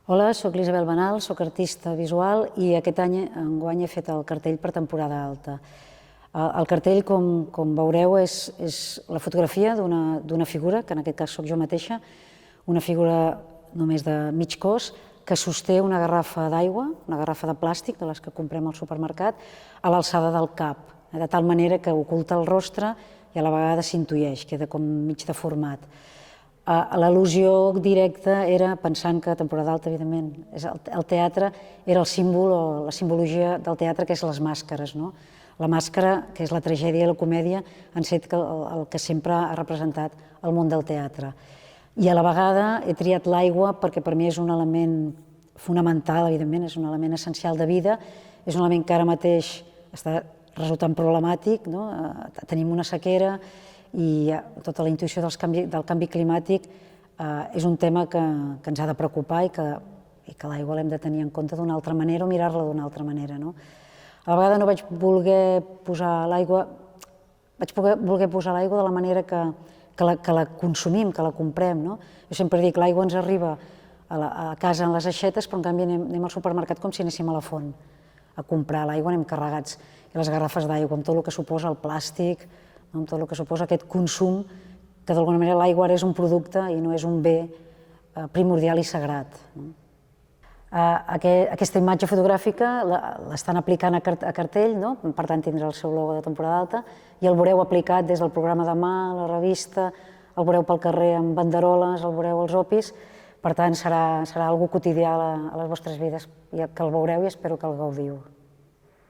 Hola, soc l'Isabel Benal, soc artista visual i aquest any enguany he fet el cartell per temporada alta. El cartell, com veureu, és la fotografia d'una figura, que en aquest cas sóc jo mateixa, una figura només de mig cos, que sosté una garrafa d'aigua, una garrafa de plàstic, de les que comprem al supermercat, a l'alçada del cap, de tal manera que oculta el rostre i a la vegada s'intueix, queda com mig deformat. L'al·lusió directa era, pensant que temporada alta, evidentment, el teatre era el símbol o la simbologia del teatre, que és les màscares. La màscara, que és la tragèdia i la comèdia, han set el que sempre ha representat el món del teatre. I a la vegada he triat l'aigua perquè per mi és un element fonamental, evidentment, és un element essencial de vida, és un element que ara mateix està resultant problemàtic, tenim una sequera i tota la intuïció del canvi climàtic és un tema que ens ha de preocupar i que l'aigua l'hem de tenir en compte d'una altra manera o mirar-la d'una altra manera. A la vegada no vaig voler posar l'aigua, vaig voler posar l'aigua de la manera que la consumim, que la comprem. Jo sempre dic que l'aigua ens arriba a casa en les aixetes, però en canvi anem al supermercat com si anéssim a la font a comprar l'aigua, anem carregats. I les garrafes d'aigua, amb tot el que suposa el plàstic, amb tot el que suposa aquest consum, que d'alguna manera l'aigua ara és un producte i no és un bé primordial i sagrat. Aquesta imatge fotogràfica l'estan aplicant a cartell, per tant tindrà el seu logo de temporada alta, i el veureu aplicat des del programa de mà, la revista, el veureu pel carrer amb banderoles, el veureu als opis, per tant serà algo quotidià a les vostres vides, que el veureu i espero que el gaudiu.